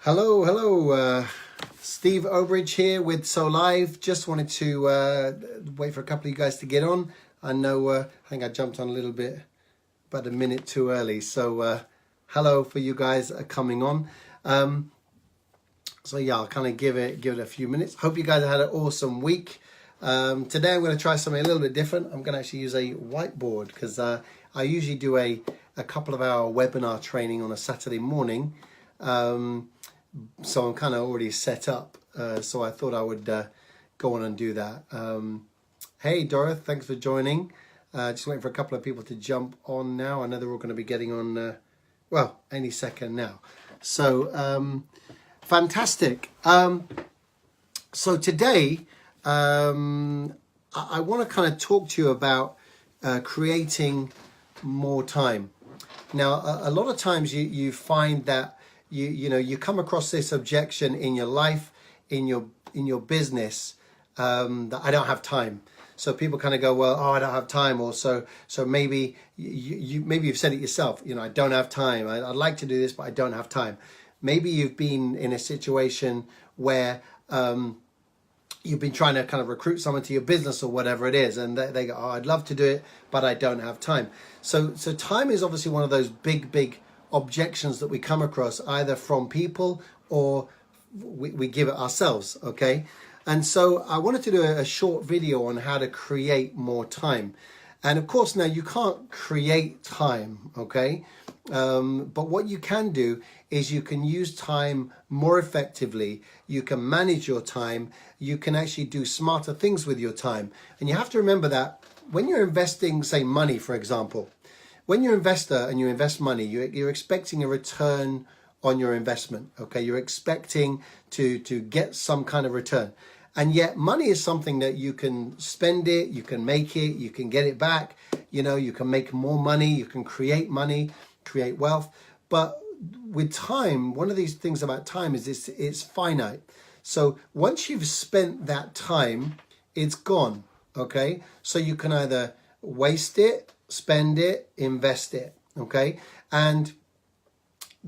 Hello. Steve Owbridge here with So Live. Just wanted to wait for a couple of you guys to get on. I know, I think I jumped on a little bit, about a minute too early. So hello for you guys coming on. So yeah, I'll kind of give it a few minutes. Hope you guys had an awesome week. Today I'm going to try something a little bit different. I'm going to actually use a whiteboard because I usually do a couple of hour webinar training on a Saturday morning. So I'm kind of already set up, so I thought I would go on and do that. Hey Dorothy, thanks for joining. Just waiting for a couple of people to jump on now. I know they're all going to be getting on, well, any second now. So fantastic. So today I want to kind of talk to you about creating more time. Now, a lot of times you find that you come across this objection in your life, in your business, that I don't have time. So people kind of go, well, I don't have time, or so maybe maybe you've said it yourself. I don't have time. I'd like to do this, but I don't have time. Maybe you've been in a situation where you've been trying to kind of recruit someone to your business or whatever it is, and they go, I'd love to do it, but I don't have time. So time is obviously one of those big objections that we come across, either from people or we give it ourselves, okay? And so I wanted to do a short video on how to create more time. And of course, now you can't create time, okay? But what you can do is you can use time more effectively. You can manage your time. You can actually do smarter things with your time. And you have to remember that when you're investing, say, money, for example, when you're an investor and you invest money, you're expecting a return on your investment, okay? You're expecting to get some kind of return. And yet money is something that you can spend it, you can make it, you can get it back, you can make more money, you can create money, create wealth. But with time, one of these things about time is it's finite. So once you've spent that time, it's gone, okay? So you can either waste it, spend it, invest it, okay? And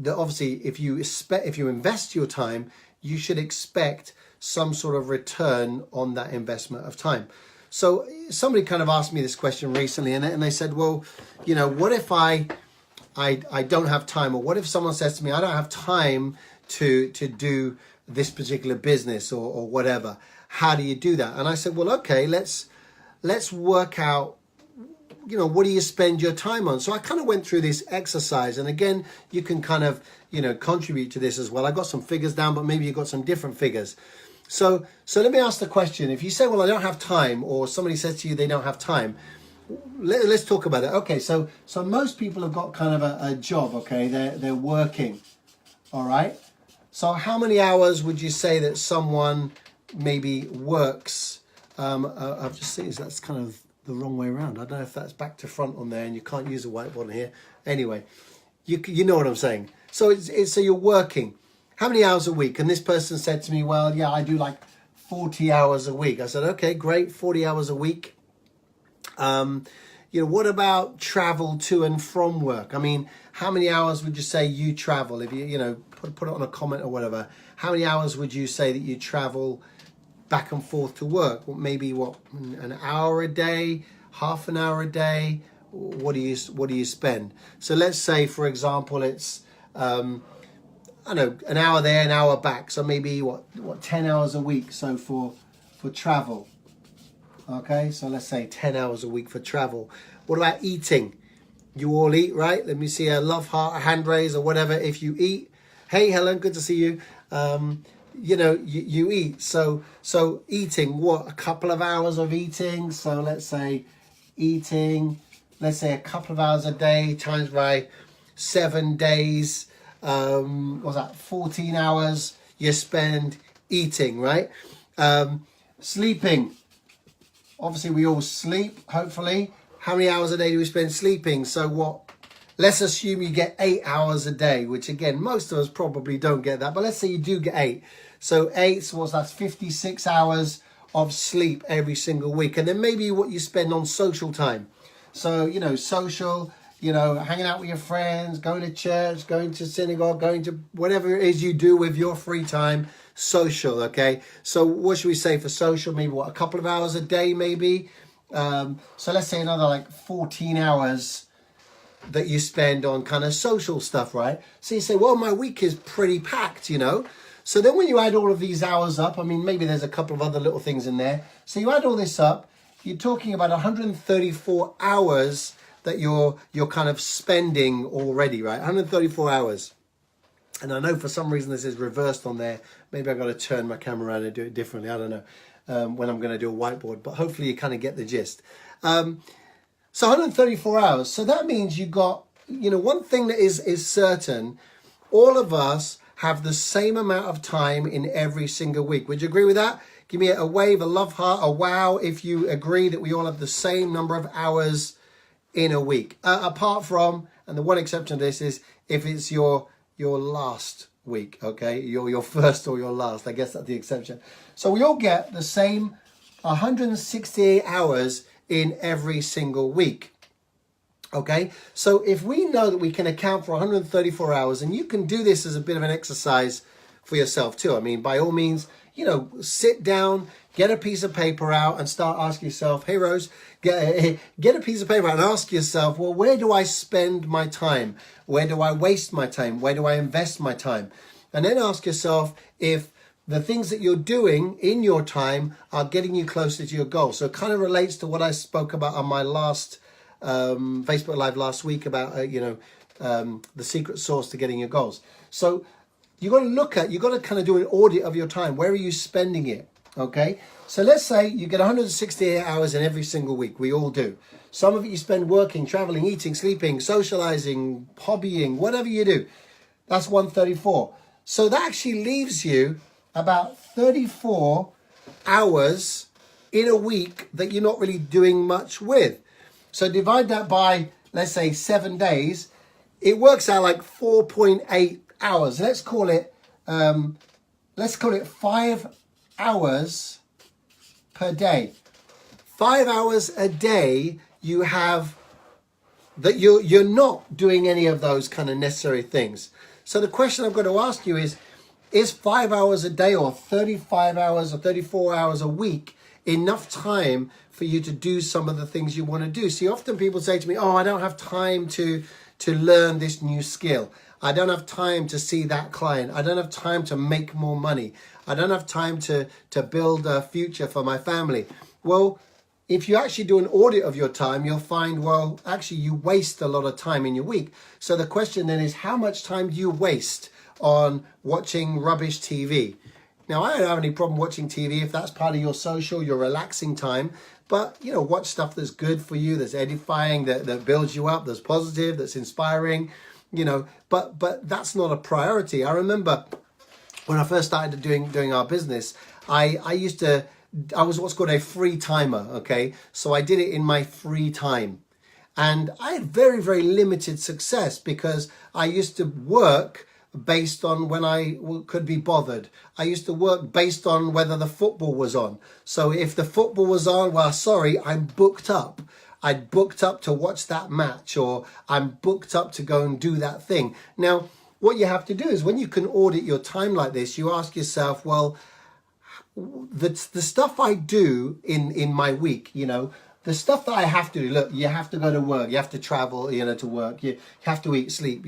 obviously, if you invest your time, you should expect some sort of return on that investment of time. So somebody kind of asked me this question recently, and they said, well, what if I don't have time, or what if someone says to me, I don't have time to do this particular business or whatever? How do you do that? And I said, well, okay, let's work out, what do you spend your time on? So I kind of went through this exercise, and again, you can kind of, contribute to this as well. I got some figures down, but maybe you've got some different figures. So let me ask the question. If you say, well, I don't have time, or somebody says to you they don't have time, let's talk about it. Okay, so most people have got kind of a job, okay? They're working, all right? So how many hours would you say that someone maybe works? I've just seen that's kind of the wrong way around. I don't know if that's back to front on there, and you can't use a whiteboard here. Anyway, you know what I'm saying. So so you're working. How many hours a week? And this person said to me, well, yeah, I do like 40 hours a week. I said, okay, great, 40 hours a week. What about travel to and from work? I mean, how many hours would you say you travel? If you put it on a comment or whatever. How many hours would you say that you travel back and forth to work? Well, maybe an hour a day, half an hour a day? What do you spend? So let's say, for example, it's I know, an hour there, an hour back. So maybe 10 hours a week. So for travel. Okay, so let's say 10 hours a week for travel. What about eating? You all eat, right? Let me see a love heart, a hand raise, or whatever if you eat. Hey, Helen, good to see you. You eat. So eating, what? A couple of hours of eating. So let's say eating, let's say a couple of hours a day times by 7 days. What's that? 14 hours you spend eating, right? Sleeping. Obviously, we all sleep, hopefully. How many hours a day do we spend sleeping? So what? Let's assume you get 8 hours a day, which again, most of us probably don't get that. But let's say you do get 8. So 8, so that's 56 hours of sleep every single week. And then maybe what you spend on social time. So, social, hanging out with your friends, going to church, going to synagogue, going to whatever it is you do with your free time, social, okay? So what should we say for social? Maybe a couple of hours a day, maybe? So let's say another like 14 hours that you spend on kind of social stuff, right? So you say, well, my week is pretty packed, So then when you add all of these hours up, I mean, maybe there's a couple of other little things in there. So you add all this up, you're talking about 134 hours that you're kind of spending already, right? 134 hours. And I know for some reason this is reversed on there. Maybe I've got to turn my camera around and do it differently. I don't know when I'm going to do a whiteboard, but hopefully you kind of get the gist. So 134 hours. So that means you got, one thing that is certain, all of us have the same amount of time in every single week. Would you agree with that? Give me a wave, a love heart, a wow if you agree that we all have the same number of hours in a week. Apart from, and the one exception to this is if it's your last week, okay? Your first or your last. I guess that's the exception. So we all get the same 168 hours in every single week. Okay, so if we know that we can account for 134 hours, and you can do this as a bit of an exercise for yourself too. I mean, by all means, sit down, get a piece of paper out and start asking yourself, hey Rose, get a piece of paper out and ask yourself, well, where do I spend my time? Where do I waste my time? Where do I invest my time? And then ask yourself if the things that you're doing in your time are getting you closer to your goal. So it kind of relates to what I spoke about on my last Facebook Live last week about, the secret sauce to getting your goals. So you've got to kind of do an audit of your time. Where are you spending it? Okay. So let's say you get 168 hours in every single week. We all do. Some of it you spend working, traveling, eating, sleeping, socializing, hobbying, whatever you do. That's 134. So that actually leaves you about 34 hours in a week that you're not really doing much with. So divide that by, let's say, 7 days. It works out like 4.8 hours. Let's call it 5 hours per day. 5 hours a day you have that you're not doing any of those kind of necessary things. So the question I've got to ask you is 5 hours a day or 35 hours or 34 hours a week enough time for you to do some of the things you want to do? See, often people say to me, oh, I don't have time to learn this new skill. I don't have time to see that client. I don't have time to make more money. I don't have time to build a future for my family. Well, if you actually do an audit of your time, you'll find, well, actually you waste a lot of time in your week. So the question then is, how much time do you waste on watching rubbish TV? Now, I don't have any problem watching TV if that's part of your social, your relaxing time. But, watch stuff that's good for you, that's edifying, that builds you up, that's positive, that's inspiring, But that's not a priority. I remember when I first started doing our business, I was what's called a free timer, okay? So I did it in my free time. And I had very, very limited success because I used to work based on when I could be bothered. I used to work based on whether the football was on. So if the football was on, well, sorry, I'm booked up. I'd booked up to watch that match, or I'm booked up to go and do that thing. Now, what you have to do is when you can audit your time like this, you ask yourself, well, the stuff I do in my week, the stuff that I have to do, look, you have to go to work, you have to travel, to work, you have to eat, sleep,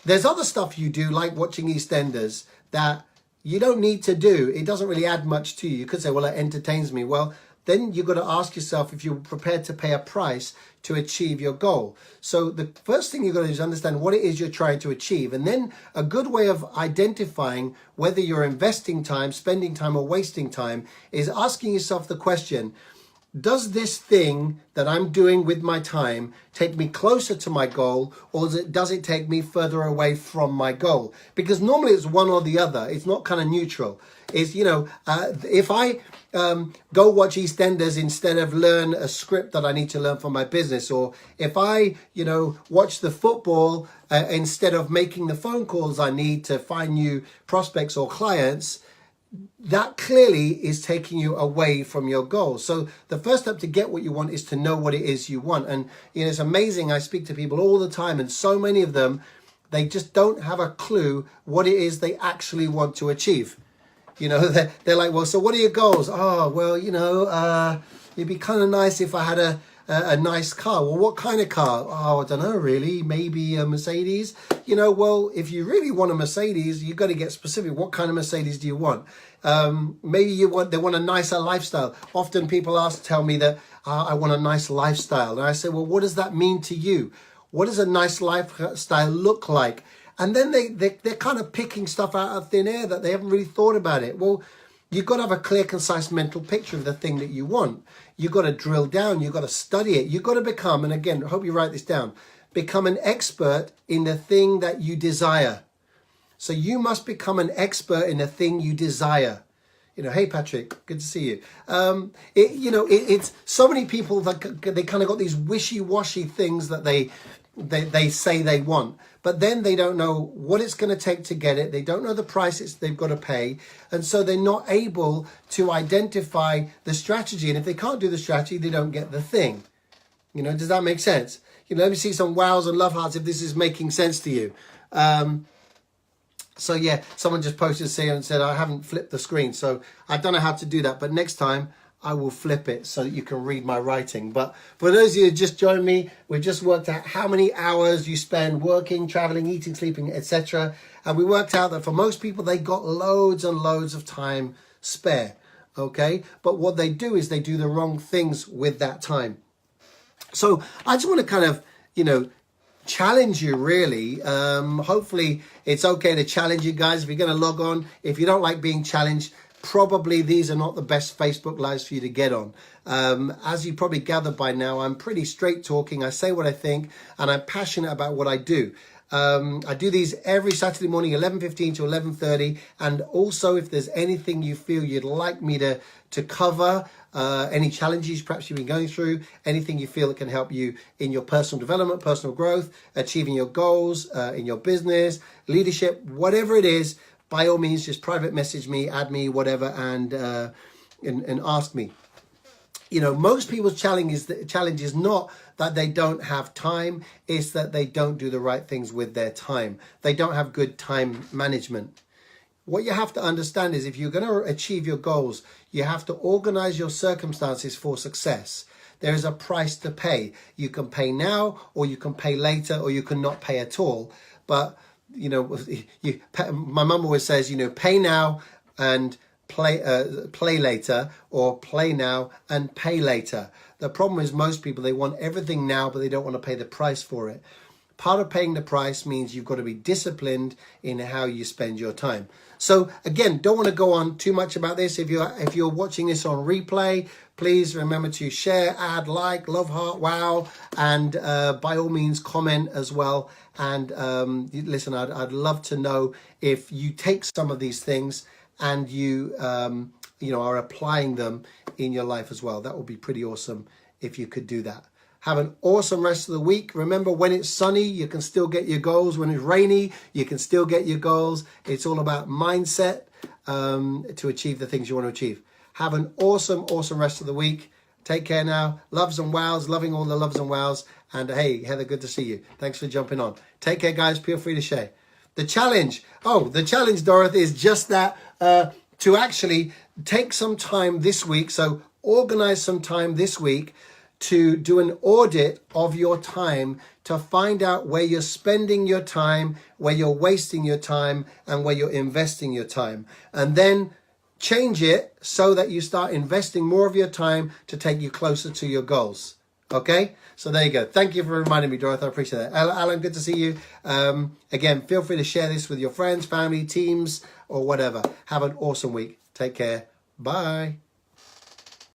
There's other stuff you do, like watching EastEnders, that you don't need to do. It doesn't really add much to you. You could say, well, it entertains me. Well, then you've got to ask yourself if you're prepared to pay a price to achieve your goal. So the first thing you've got to do is understand what it is you're trying to achieve. And then a good way of identifying whether you're investing time, spending time, or wasting time is asking yourself the question, does this thing that I'm doing with my time take me closer to my goal, or does it take me further away from my goal? Because normally it's one or the other. It's not kind of neutral. It's, if I go watch EastEnders instead of learn a script that I need to learn for my business, or if I, watch the football instead of making the phone calls I need to find new prospects or clients, that clearly is taking you away from your goals. So the first step to get what you want is to know what it is you want. And it's amazing. I speak to people all the time, and so many of them, they just don't have a clue what it is they actually want to achieve. They're like, well, so what are your goals? Oh, well, it'd be kind of nice if I had a nice car. Well, what kind of car? Oh, I don't know, really. Maybe a Mercedes. Well, if you really want a Mercedes, you've got to get specific. What kind of Mercedes do you want? Maybe they want a nicer lifestyle. Often people tell me that I want a nice lifestyle. And I say, well, what does that mean to you? What does a nice lifestyle look like? And then they're kind of picking stuff out of thin air that they haven't really thought about it. Well, you've got to have a clear, concise mental picture of the thing that you want. You've got to drill down. You've got to study it. You've got to become, and again, I hope you write this down, become an expert in the thing that you desire. So you must become an expert in the thing you desire. Hey, Patrick, good to see you. It's so many people that they kind of got these wishy-washy things that they say they want, but then they don't know what it's going to take to get it. They don't know the price they've got to pay. And so they're not able to identify the strategy. And if they can't do the strategy, they don't get the thing. Does that make sense? Let me see some wows and love hearts if this is making sense to you. So yeah, someone just posted and said, I haven't flipped the screen. So I don't know how to do that, but next time I will flip it so that you can read my writing. But for those of you who just joined me, we've just worked out how many hours you spend working, traveling, eating, sleeping, etc. And we worked out that for most people, they got loads and loads of time spare. Okay. But what they do is they do the wrong things with that time. So I just want to kind of, challenge you really. Hopefully it's okay to challenge you guys. If you're going to log on, if you don't like being challenged, probably these are not the best Facebook lives for you to get on. As you probably gathered by now, I'm pretty straight talking. I say what I think, and I'm passionate about what I do. I do these every Saturday morning, 11:15 to 11:30. And also, if there's anything you feel you'd like me to cover, any challenges perhaps you've been going through, anything you feel that can help you in your personal development, personal growth, achieving your goals, in your business, leadership, whatever it is, by all means, just private message me, add me, whatever, and ask me. Most people's challenge is not that they don't have time, it's that they don't do the right things with their time. They don't have good time management. What you have to understand is if you're going to achieve your goals, you have to organize your circumstances for success. There is a price to pay. You can pay now, or you can pay later, or you can not pay at all. But, my mum always says, pay now and play later, or play now and pay later. The problem is most people, they want everything now, but they don't want to pay the price for it. Part of paying the price means you've got to be disciplined in how you spend your time. So again, don't want to go on too much about this. If you're watching this on replay, please remember to share, add, like, love, heart, wow, and by all means comment as well. And listen, I'd love to know if you take some of these things and you are applying them in your life as well. That would be pretty awesome if you could do that. Have an awesome rest of the week. Remember, when it's sunny, you can still get your goals. When it's rainy, you can still get your goals. It's all about mindset to achieve the things you want to achieve. Have an awesome, awesome rest of the week. Take care now. Loves and wows. Loving all the loves and wows. And hey, Heather, good to see you. Thanks for jumping on. Take care, guys. Feel free to share. The challenge. The challenge, Dorothy, is just that to actually take some time this week. So organize some time this week to do an audit of your time, to find out where you're spending your time, where you're wasting your time, and where you're investing your time. And then change it so that you start investing more of your time to take you closer to your goals. Okay? So there you go. Thank you for reminding me, Dorothy. I appreciate that. Alan, good to see you. Again, feel free to share this with your friends, family, teams, or whatever. Have an awesome week. Take care. Bye.